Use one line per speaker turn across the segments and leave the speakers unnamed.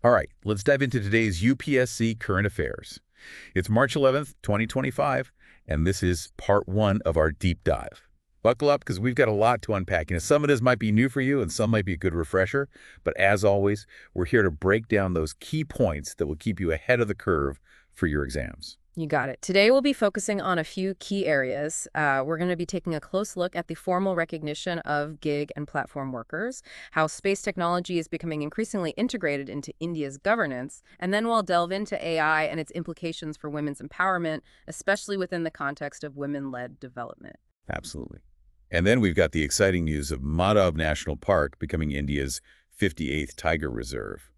All right, let's dive into today's UPSC Current Affairs. It's March 11th, 2025, and this is part one of our deep dive. Buckle up because we've got a lot to unpack. Some of this might be new for you and some might be a good refresher, but as always, we're here to break down those key points that will keep you ahead of the curve for your exams.
You got it. Today we'll be focusing on a few key areas. We're going to be taking a close look at the formal recognition of gig and platform workers, how space technology is becoming increasingly integrated into India's governance, and then we'll delve into AI and its implications for women's empowerment, especially within the context of women-led development.
Absolutely. And then we've got the exciting news of Madhav National Park becoming India's 58th tiger reserve.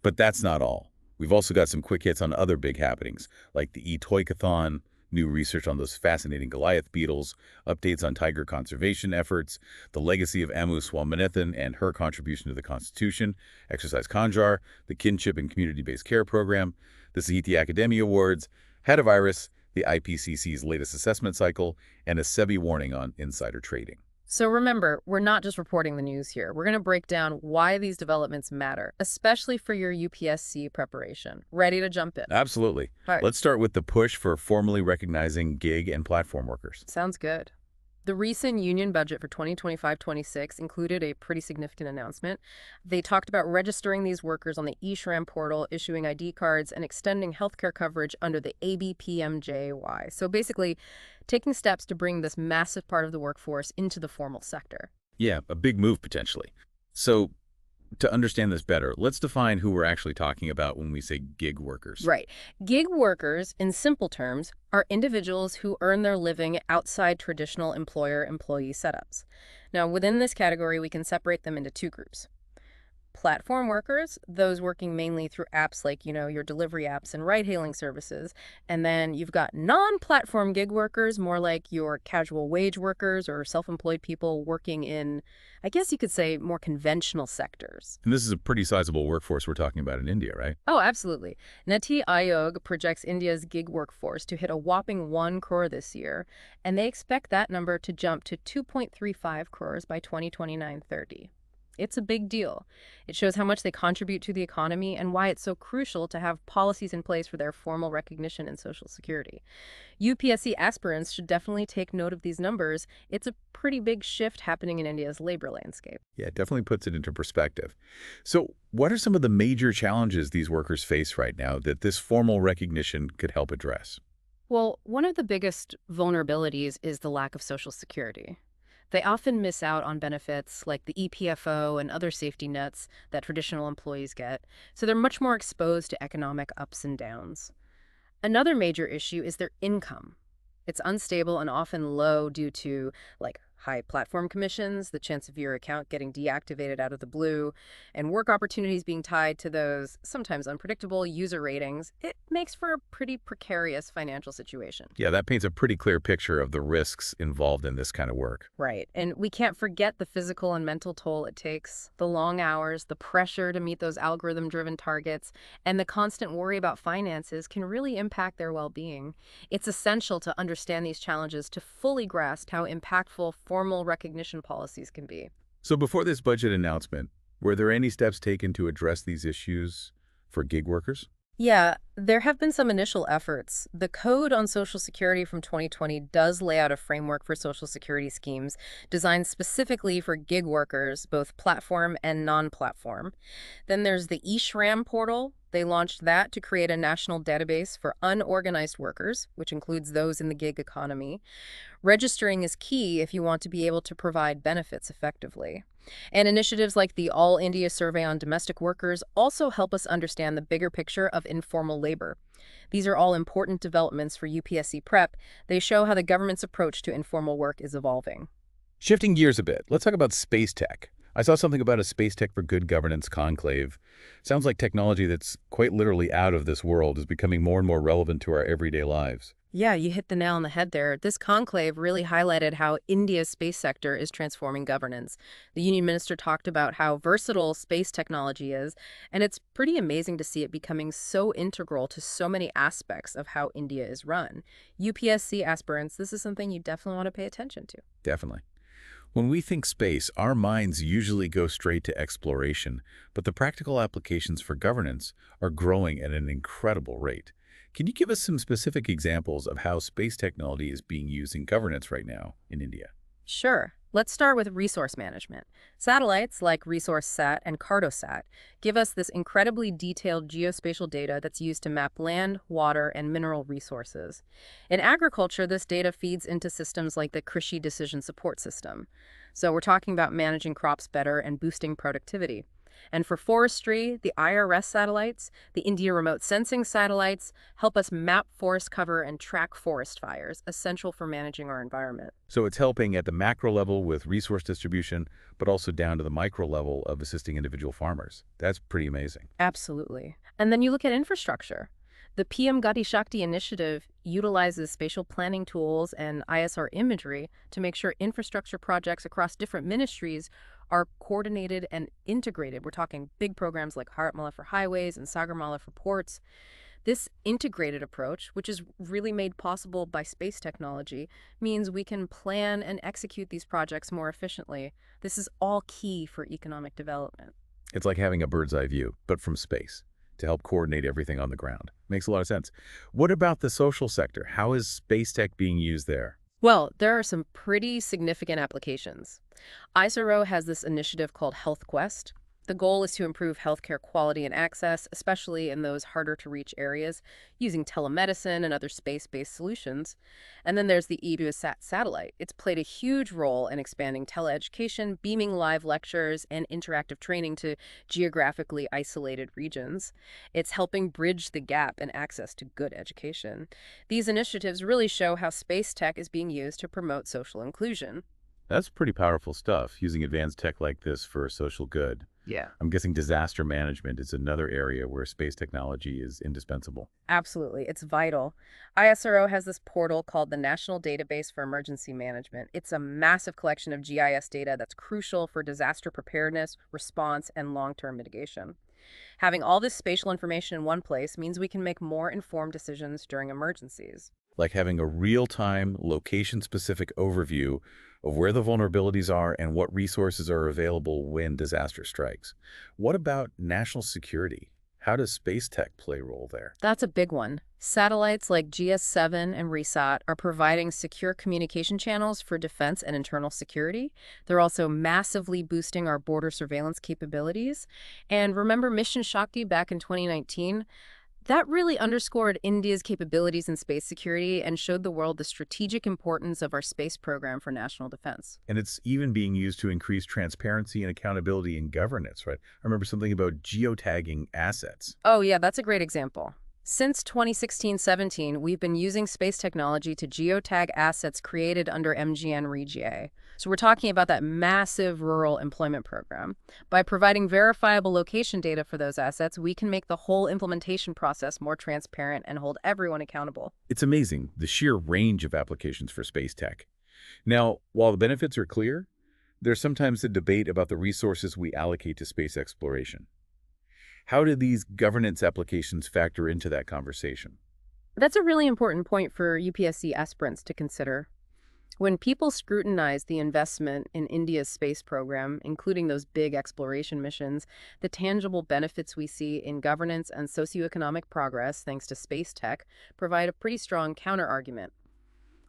But that's not all. We've also got some quick hits on other big happenings, like the e-Toykathon, new research on those fascinating Goliath beetles, updates on tiger conservation efforts, the legacy of Amu Swaminathan and her contribution to the Constitution, Exercise Conjar, the Kinship and Community-Based Care Program, the Sahitya Akademi Awards, Hatavirus, the IPCC's latest assessment cycle, and a SEBI warning on insider trading.
So remember, we're not just reporting the news here. We're going to break down why these developments matter, especially for your UPSC preparation. Ready to jump in?
Absolutely.
All right.
Let's start with the push for formally recognizing gig and platform workers.
Sounds good. The recent union budget for 2025-26 included a pretty significant announcement. They talked about registering these workers on the e-Shram portal, issuing ID cards, and extending healthcare coverage under the ABPMJY. So basically, taking steps to bring this massive part of the workforce into the formal sector.
Yeah, a big move potentially. So to understand this better, let's define who we're actually talking about when we say gig workers.
Right. Gig workers, in simple terms, are individuals who earn their living outside traditional employer-employee setups. Now, within this category, we can separate them into two groups. Platform workers, those working mainly through apps like, your delivery apps and ride-hailing services. And then you've got non-platform gig workers, more like your casual wage workers or self-employed people working in, I guess you could say, more conventional sectors.
And this is a pretty sizable workforce we're talking about in India, right?
Oh, absolutely. Niti Aayog projects India's gig workforce to hit a whopping 1 crore this year, and they expect that number to jump to 2.35 crores by 2029-30. It's a big deal. It shows how much they contribute to the economy and why it's so crucial to have policies in place for their formal recognition in Social Security. UPSC aspirants should definitely take note of these numbers. It's a pretty big shift happening in India's labor landscape.
Yeah, it definitely puts it into perspective. So what are some of the major challenges these workers face right now that this formal recognition could help address?
Well, one of the biggest vulnerabilities is the lack of Social Security. They often miss out on benefits like the EPFO and other safety nets that traditional employees get, so they're much more exposed to economic ups and downs. Another major issue is their income. It's unstable and often low due to, high platform commissions, the chance of your account getting deactivated out of the blue, and work opportunities being tied to those sometimes unpredictable user ratings. It makes for a pretty precarious financial situation.
Yeah, that paints a pretty clear picture of the risks involved in this kind of work.
Right. And we can't forget the physical and mental toll it takes, the long hours, the pressure to meet those algorithm-driven targets, and the constant worry about finances can really impact their well-being. It's essential to understand these challenges to fully grasp how impactful formal recognition policies can be.
So before this budget announcement, were there any steps taken to address these issues for gig workers?
Yeah, there have been some initial efforts. The Code on Social Security from 2020 does lay out a framework for Social Security schemes designed specifically for gig workers, both platform and non-platform. Then there's the e-Shram portal. They launched that to create a national database for unorganized workers, which includes those in the gig economy. Registering is key if you want to be able to provide benefits effectively. And initiatives like the All India Survey on Domestic Workers also help us understand the bigger picture of informal labor. These are all important developments for UPSC prep. They show how the government's approach to informal work is evolving.
Shifting gears a bit, let's talk about space tech. I saw something about a Space Tech for Good Governance conclave. Sounds like technology that's quite literally out of this world is becoming more and more relevant to our everyday lives.
Yeah, you hit the nail on the head there. This conclave really highlighted how India's space sector is transforming governance. The union minister talked about how versatile space technology is, and it's pretty amazing to see it becoming so integral to so many aspects of how India is run. UPSC aspirants, this is something you definitely want to pay attention to.
Definitely. When we think space, our minds usually go straight to exploration, but the practical applications for governance are growing at an incredible rate. Can you give us some specific examples of how space technology is being used in governance right now in India?
Sure. Let's start with resource management. Satellites like ResourceSat and Cartosat give us this incredibly detailed geospatial data that's used to map land, water, and mineral resources. In agriculture, this data feeds into systems like the Krishi Decision Support System. So we're talking about managing crops better and boosting productivity. And for forestry, the IRS satellites, the India Remote Sensing satellites, help us map forest cover and track forest fires, essential for managing our environment.
So it's helping at the macro level with resource distribution, but also down to the micro level of assisting individual farmers. That's pretty amazing.
Absolutely. And then you look at infrastructure. The PM Gati Shakti initiative utilizes spatial planning tools and ISR imagery to make sure infrastructure projects across different ministries are coordinated and integrated. We're talking big programs like Haratmala for highways and Sagarmala for ports. This integrated approach, which is really made possible by space technology, means we can plan and execute these projects more efficiently. This is all key for economic development.
It's like having a bird's eye view, but from space, to help coordinate everything on the ground. Makes a lot of sense. What about the social sector? How is space tech being used there?
Well, there are some pretty significant applications. ISRO has this initiative called Health Quest. The goal is to improve healthcare quality and access, especially in those harder to reach areas, using telemedicine and other space-based solutions. And then there's the e-Sat satellite. It's played a huge role in expanding teleeducation, beaming live lectures, and interactive training to geographically isolated regions. It's helping bridge the gap in access to good education. These initiatives really show how space tech is being used to promote social inclusion.
That's pretty powerful stuff, using advanced tech like this for social good.
Yeah.
I'm guessing disaster management is another area where space technology is indispensable.
Absolutely. It's vital. ISRO has this portal called the National Database for Emergency Management. It's a massive collection of GIS data that's crucial for disaster preparedness, response, and long-term mitigation. Having all this spatial information in one place means we can make more informed decisions during emergencies.
Like having a real-time, location-specific overview of where the vulnerabilities are and what resources are available when disaster strikes. What about national security? How does space tech play a role there?
That's a big one. Satellites like GS7 and ReSat are providing secure communication channels for defense and internal security. They're also massively boosting our border surveillance capabilities. And remember Mission Shakti back in 2019? That really underscored India's capabilities in space security and showed the world the strategic importance of our space program for national defense.
And it's even being used to increase transparency and accountability in governance, right? I remember something about geotagging assets.
Oh, yeah, that's a great example. Since 2016-17, we've been using space technology to geotag assets created under MGN-REGA. So we're talking about that massive rural employment program. By providing verifiable location data for those assets, we can make the whole implementation process more transparent and hold everyone accountable.
It's amazing, the sheer range of applications for space tech. Now, while the benefits are clear, there's sometimes a debate about the resources we allocate to space exploration. How do these governance applications factor into that conversation?
That's a really important point for UPSC aspirants to consider. When people scrutinize the investment in India's space program, including those big exploration missions, the tangible benefits we see in governance and socioeconomic progress thanks to space tech provide a pretty strong counterargument.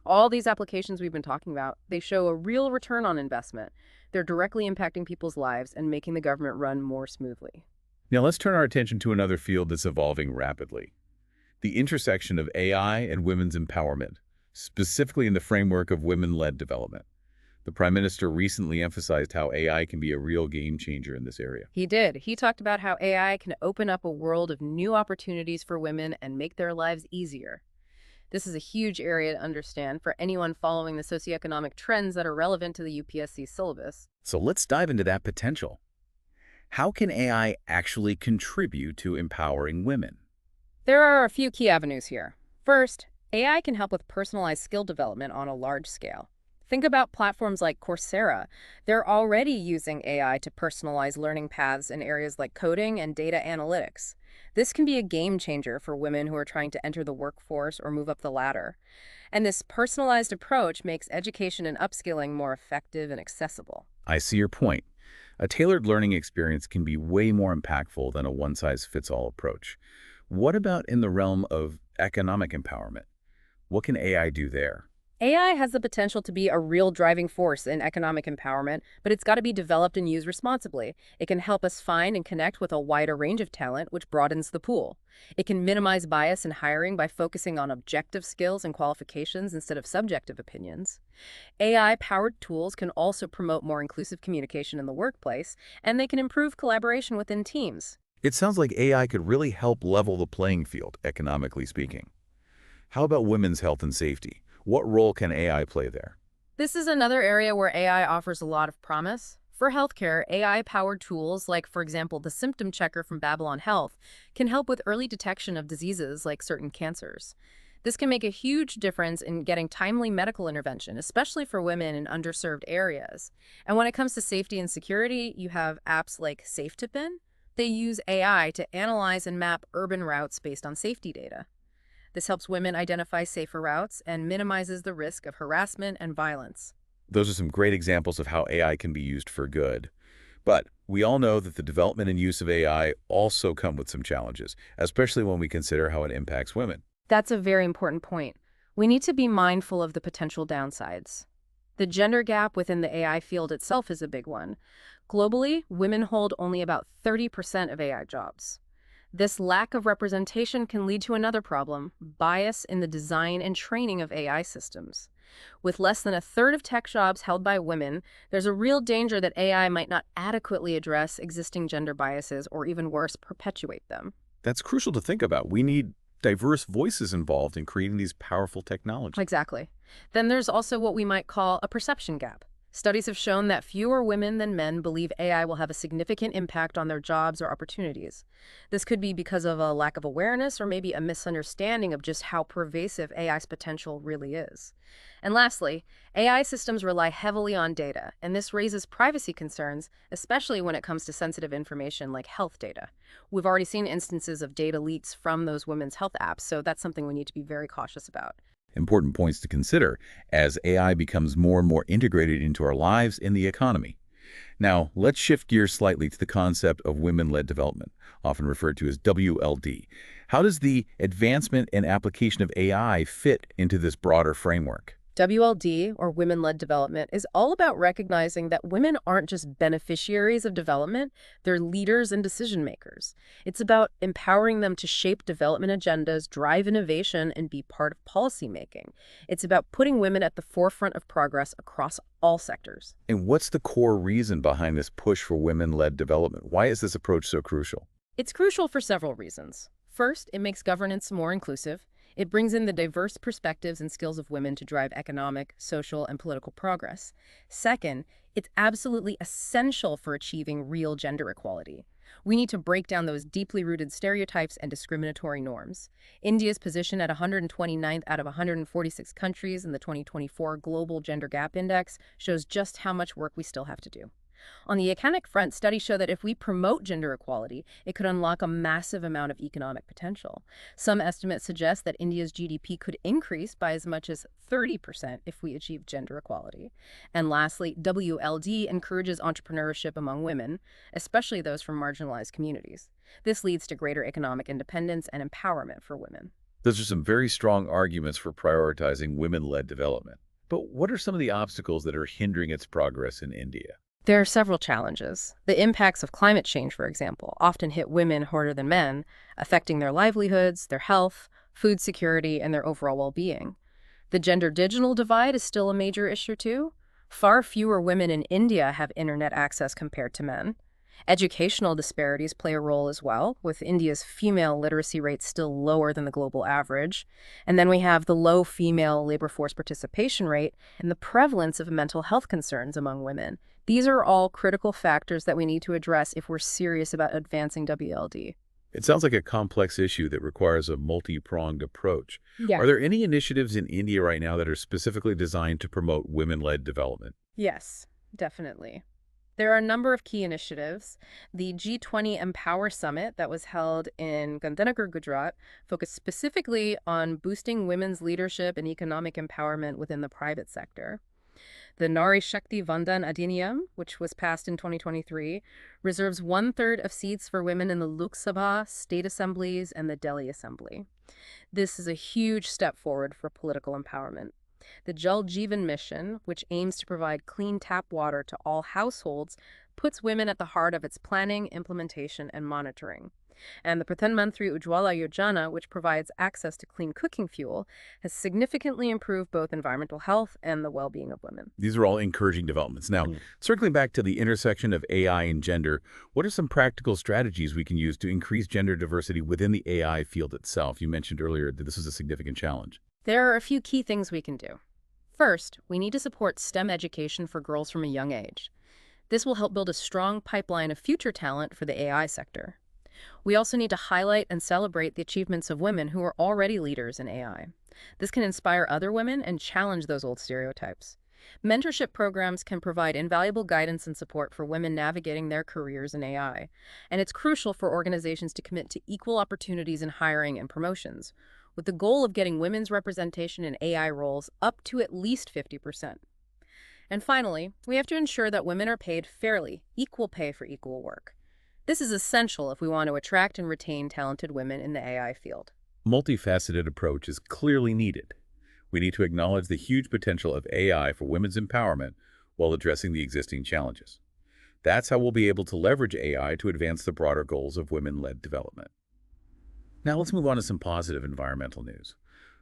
All these applications we've been talking about, they show a real return on investment. They're directly impacting people's lives and making the government run more smoothly.
Now let's turn our attention to another field that's evolving rapidly: the intersection of AI and women's empowerment, specifically in the framework of women-led development. The Prime Minister recently emphasized how AI can be a real game changer in this area.
He did. He talked about how AI can open up a world of new opportunities for women and make their lives easier. This is a huge area to understand for anyone following the socioeconomic trends that are relevant to the UPSC syllabus.
So let's dive into that potential. How can AI actually contribute to empowering women?
There are a few key avenues here. First, AI can help with personalized skill development on a large scale. Think about platforms like Coursera. They're already using AI to personalize learning paths in areas like coding and data analytics. This can be a game changer for women who are trying to enter the workforce or move up the ladder. And this personalized approach makes education and upskilling more effective and accessible.
I see your point. A tailored learning experience can be way more impactful than a one-size-fits-all approach. What about in the realm of economic empowerment? What can AI do there?
AI has the potential to be a real driving force in economic empowerment, but it's got to be developed and used responsibly. It can help us find and connect with a wider range of talent, which broadens the pool. It can minimize bias in hiring by focusing on objective skills and qualifications instead of subjective opinions. AI-powered tools can also promote more inclusive communication in the workplace, and they can improve collaboration within teams.
It sounds like AI could really help level the playing field, economically speaking. How about women's health and safety? What role can AI play there?
This is another area where AI offers a lot of promise. For healthcare, AI-powered tools like, for example, the symptom checker from Babylon Health can help with early detection of diseases like certain cancers. This can make a huge difference in getting timely medical intervention, especially for women in underserved areas. And when it comes to safety and security, you have apps like SafeTipIn. They use AI to analyze and map urban routes based on safety data. This helps women identify safer routes and minimizes the risk of harassment and violence.
Those are some great examples of how AI can be used for good. But we all know that the development and use of AI also come with some challenges, especially when we consider how it impacts women.
That's a very important point. We need to be mindful of the potential downsides. The gender gap within the AI field itself is a big one. Globally, women hold only about 30% of AI jobs. This lack of representation can lead to another problem: bias in the design and training of AI systems. With less than a third of tech jobs held by women, there's a real danger that AI might not adequately address existing gender biases or, even worse, perpetuate them.
That's crucial to think about. We need diverse voices involved in creating these powerful technologies.
Exactly. Then there's also what we might call a perception gap. Studies have shown that fewer women than men believe AI will have a significant impact on their jobs or opportunities. This could be because of a lack of awareness or maybe a misunderstanding of just how pervasive AI's potential really is. And lastly, AI systems rely heavily on data, and this raises privacy concerns, especially when it comes to sensitive information like health data. We've already seen instances of data leaks from those women's health apps, so that's something we need to be very cautious about.
Important points to consider as AI becomes more and more integrated into our lives and the economy. Now, let's shift gears slightly to the concept of women-led development, often referred to as WLD. How does the advancement and application of AI fit into this broader framework?
WLD, or Women-Led Development, is all about recognizing that women aren't just beneficiaries of development, they're leaders and decision makers. It's about empowering them to shape development agendas, drive innovation, and be part of policymaking. It's about putting women at the forefront of progress across all sectors.
And what's the core reason behind this push for women-led development? Why is this approach so crucial?
It's crucial for several reasons. First, it makes governance more inclusive. It brings in the diverse perspectives and skills of women to drive economic, social, and political progress. Second, it's absolutely essential for achieving real gender equality. We need to break down those deeply rooted stereotypes and discriminatory norms. India's position at 129th out of 146 countries in the 2024 Global Gender Gap Index shows just how much work we still have to do. On the economic front, studies show that if we promote gender equality, it could unlock a massive amount of economic potential. Some estimates suggest that India's GDP could increase by as much as 30% if we achieve gender equality. And lastly, WLD encourages entrepreneurship among women, especially those from marginalized communities. This leads to greater economic independence and empowerment for women.
Those are some very strong arguments for prioritizing women-led development. But what are some of the obstacles that are hindering its progress in India?
There are several challenges. The impacts of climate change, for example, often hit women harder than men, affecting their livelihoods, their health, food security, and their overall well-being. The gender-digital divide is still a major issue, too. Far fewer women in India have internet access compared to men. Educational disparities play a role as well, with India's female literacy rate still lower than the global average. And then we have the low female labor force participation rate and the prevalence of mental health concerns among women. These are all critical factors that we need to address if we're serious about advancing WLD.
It sounds like a complex issue that requires a multi-pronged approach.
Yeah.
Are there any initiatives in India right now that are specifically designed to promote women-led development?
Yes, definitely. There are a number of key initiatives. The G20 Empower Summit that was held in Gandhinagar, Gujarat, focused specifically on boosting women's leadership and economic empowerment within the private sector. The Nari Shakti Vandan Adhiniyam, which was passed in 2023, reserves one-third of seats for women in the Lok Sabha, state assemblies, and the Delhi Assembly. This is a huge step forward for political empowerment. The Jal Jeevan Mission, which aims to provide clean tap water to all households, puts women at the heart of its planning, implementation, and monitoring. And the Pradhan Mantri Ujjwala Yojana, which provides access to clean cooking fuel, has significantly improved both environmental health and the well-being of women.
These are all encouraging developments. Now, circling back to the intersection of AI and gender, what are some practical strategies we can use to increase gender diversity within the AI field itself? You mentioned earlier that this is a significant challenge.
There are a few key things we can do. First, we need to support STEM education for girls from a young age. This will help build a strong pipeline of future talent for the AI sector. We also need to highlight and celebrate the achievements of women who are already leaders in AI. This can inspire other women and challenge those old stereotypes. Mentorship programs can provide invaluable guidance and support for women navigating their careers in AI. And it's crucial for organizations to commit to equal opportunities in hiring and promotions, with the goal of getting women's representation in AI roles up to at least 50%. And finally, we have to ensure that women are paid fairly, equal pay for equal work. This is essential if we want to attract and retain talented women in the AI field.
Multifaceted approach is clearly needed. We need to acknowledge the huge potential of AI for women's empowerment while addressing the existing challenges. That's how we'll be able to leverage AI to advance the broader goals of women-led development. Now let's move on to some positive environmental news.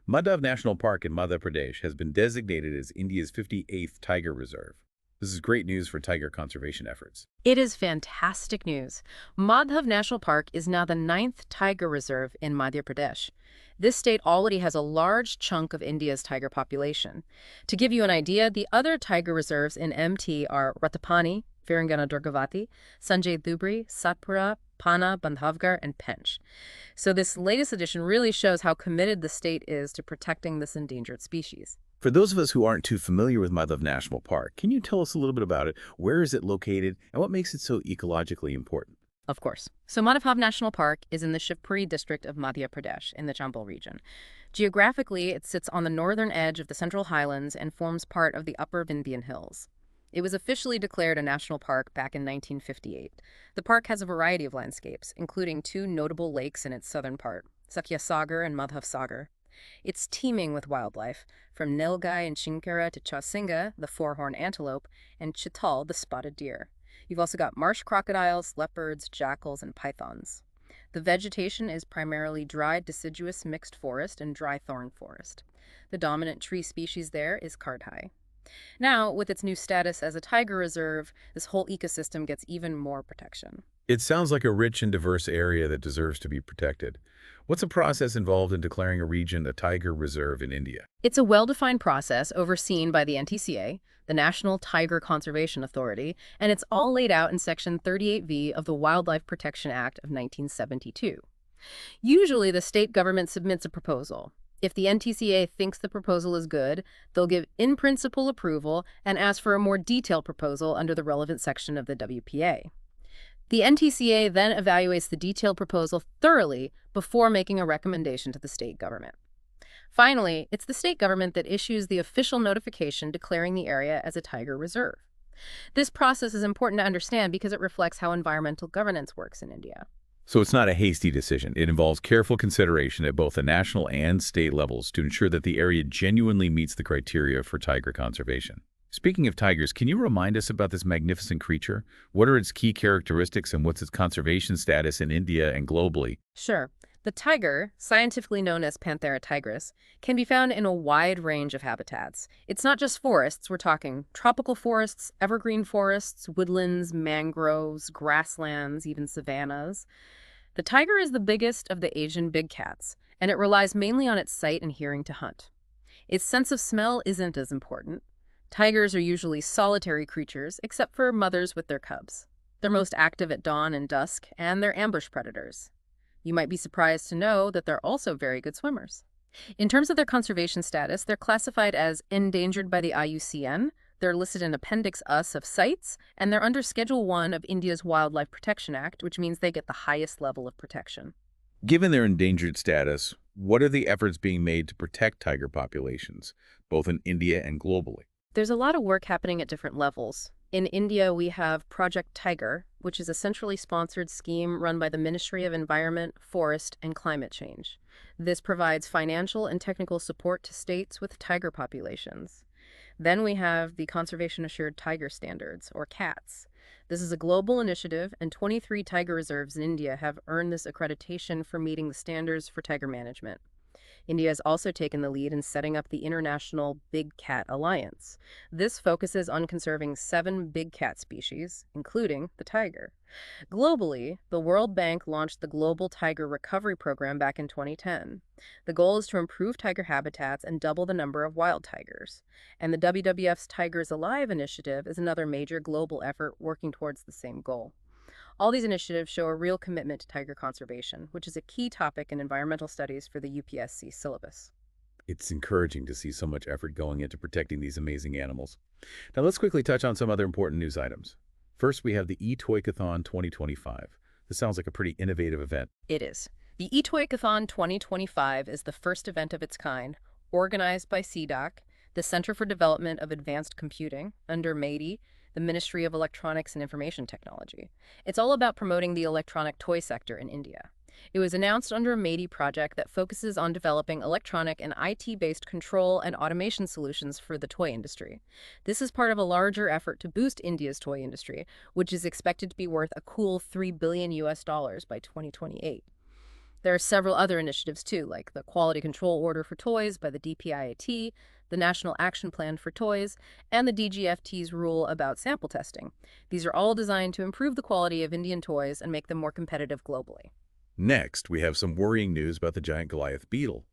Madhav National Park in Madhya Pradesh has been designated as India's 58th tiger reserve. This is great news for tiger conservation efforts.
It is fantastic news. Madhav National Park is now the 9th tiger reserve in Madhya Pradesh. This state already has a large chunk of India's tiger population. To give you an idea, the other tiger reserves in MT are Ratapani, Virangana Durgavati, Sanjay Dhubri, Satpura, Panna, Bandhavgarh, and Pench. So this latest addition really shows how committed the state is to protecting this endangered species.
For those of us who aren't too familiar with Madhav National Park, can you tell us a little bit about it? Where is it located, and what makes it so ecologically important?
Of course. So Madhav National Park is in the Shivpuri district of Madhya Pradesh in the Chambal region. Geographically, it sits on the northern edge of the Central Highlands and forms part of the Upper Vindhyan Hills. It was officially declared a national park back in 1958. The park has a variety of landscapes, including two notable lakes in its southern part, Sakya Sagar and Madhav Sagar. It's teeming with wildlife, from Nilgai and Chinkara to Chasinga, the four-horned antelope, and Chital, the spotted deer. You've also got marsh crocodiles, leopards, jackals, and pythons. The vegetation is primarily dry deciduous mixed forest and dry thorn forest. The dominant tree species there is Kardhai. Now, with its new status as a tiger reserve, this whole ecosystem gets even more protection.
It sounds like a rich and diverse area that deserves to be protected. What's the process involved in declaring a region a tiger reserve in India?
It's a well-defined process overseen by the NTCA, the National Tiger Conservation Authority, and it's all laid out in Section 38V of the Wildlife Protection Act of 1972. Usually, the state government submits a proposal. If the NTCA thinks the proposal is good, they'll give in-principle approval and ask for a more detailed proposal under the relevant section of the WPA. The NTCA then evaluates the detailed proposal thoroughly before making a recommendation to the state government. Finally, it's the state government that issues the official notification declaring the area as a tiger reserve. This process is important to understand because it reflects how environmental governance works in India.
So it's not a hasty decision. It involves careful consideration at both the national and state levels to ensure that the area genuinely meets the criteria for tiger conservation. Speaking of tigers, can you remind us about this magnificent creature? What are its key characteristics and what's its conservation status in India and globally?
Sure. The tiger, scientifically known as Panthera tigris, can be found in a wide range of habitats. It's not just forests. We're talking tropical forests, evergreen forests, woodlands, mangroves, grasslands, even savannas. The tiger is the biggest of the Asian big cats, and it relies mainly on its sight and hearing to hunt. Its sense of smell isn't as important. Tigers are usually solitary creatures, except for mothers with their cubs. They're most active at dawn and dusk, and they're ambush predators. You might be surprised to know that they're also very good swimmers. In terms of their conservation status, they're classified as endangered by the IUCN. They're listed in Appendix US of CITES, and they're under Schedule 1 of India's Wildlife Protection Act, which means they get the highest level of protection.
Given their endangered status, what are the efforts being made to protect tiger populations, both in India and globally?
There's a lot of work happening at different levels. In India, we have Project Tiger, which is a centrally sponsored scheme run by the Ministry of Environment, Forest, and Climate Change. This provides financial and technical support to states with tiger populations. Then we have the Conservation Assured Tiger Standards, or CATS. This is a global initiative, and 23 tiger reserves in India have earned this accreditation for meeting the standards for tiger management. India has also taken the lead in setting up the International Big Cat Alliance. This focuses on conserving 7 big cat species, including the tiger. Globally, the World Bank launched the Global Tiger Recovery Program back in 2010. The goal is to improve tiger habitats and double the number of wild tigers. And the WWF's Tigers Alive initiative is another major global effort working towards the same goal. All these initiatives show a real commitment to tiger conservation, which is a key topic in environmental studies for the UPSC syllabus.
It's encouraging to see so much effort going into protecting these amazing animals. Now let's quickly touch on some other important news items. First, we have the eToycathon 2025. This sounds like a pretty innovative event.
It is. The eToycathon 2025 is the first event of its kind, organized by CDOC, the Center for Development of Advanced Computing, under MAIDI, the Ministry of Electronics and Information Technology. It's all about promoting the electronic toy sector in India. It was announced under a MAIDI project that focuses on developing electronic and IT-based control and automation solutions for the toy industry. This is part of a larger effort to boost India's toy industry, which is expected to be worth a cool $3 billion by 2028. There are several other initiatives too, like the Quality Control Order for Toys by the DPIAT, the National Action Plan for Toys, and the DGFT's rule about sample testing. These are all designed to improve the quality of Indian toys and make them more competitive globally.
Next, we have some worrying news about the Giant Goliath Beetle.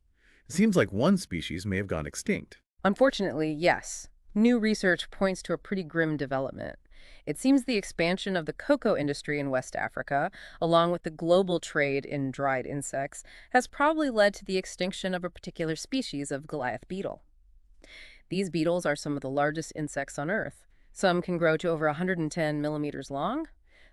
It seems like one species may have gone extinct.
Unfortunately, yes. New research points to a pretty grim development. It seems the expansion of the cocoa industry in West Africa, along with the global trade in dried insects, has probably led to the extinction of a particular species of Goliath beetle. These beetles are some of the largest insects on Earth. Some can grow to over 110 millimeters long.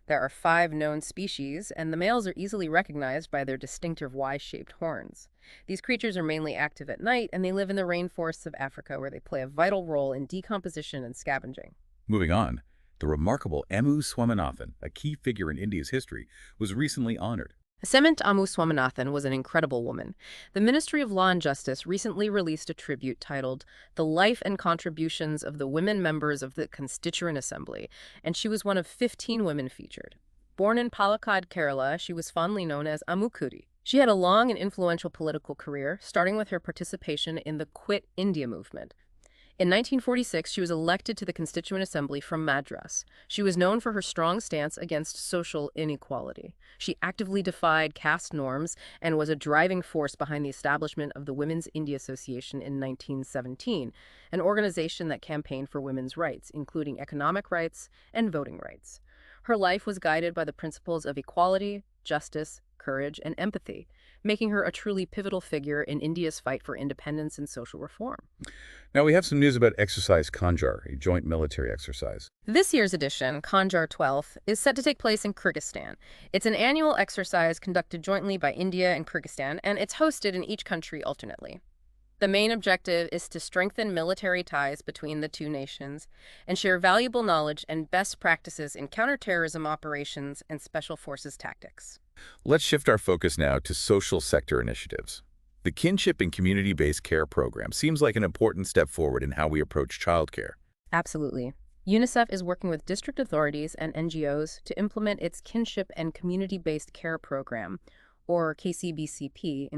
There are 5 known species, and the males are easily recognized by their distinctive Y-shaped horns. These creatures are mainly active at night, and they live in the rainforests of Africa, where they play a vital role in decomposition and scavenging.
Moving on, the remarkable M.U. Swaminathan, a key figure in India's history, was recently honored.
Hemant Amu Swaminathan was an incredible woman. The Ministry of Law and Justice recently released a tribute titled The Life and Contributions of the Women Members of the Constituent Assembly, and she was one of 15 women featured. Born in Palakkad, Kerala, she was fondly known as Ammukudi. She had a long and influential political career, starting with her participation in the Quit India movement. In 1946, she was elected to the Constituent Assembly from Madras. She was known for her strong stance against social inequality. She actively defied caste norms and was a driving force behind the establishment of the Women's India Association in 1917, an organization that campaigned for women's rights, including economic rights and voting rights. Her life was guided by the principles of equality, justice, courage, and empathy, making her a truly pivotal figure in India's fight for independence and social reform.
Now we have some news about Exercise Khanjar, a joint military exercise.
This year's edition, Khanjar 12th, is set to take place in Kyrgyzstan. It's an annual exercise conducted jointly by India and Kyrgyzstan, and it's hosted in each country alternately. The main objective is to strengthen military ties between the two nations and share valuable knowledge and best practices in counterterrorism operations and special forces tactics.
Let's shift our focus now to social sector initiatives. The Kinship and Community-Based Care Program seems like an important step forward in how we approach childcare.
Absolutely. UNICEF is working with district authorities and NGOs to implement its Kinship and Community-Based Care Program, or KCBCP, in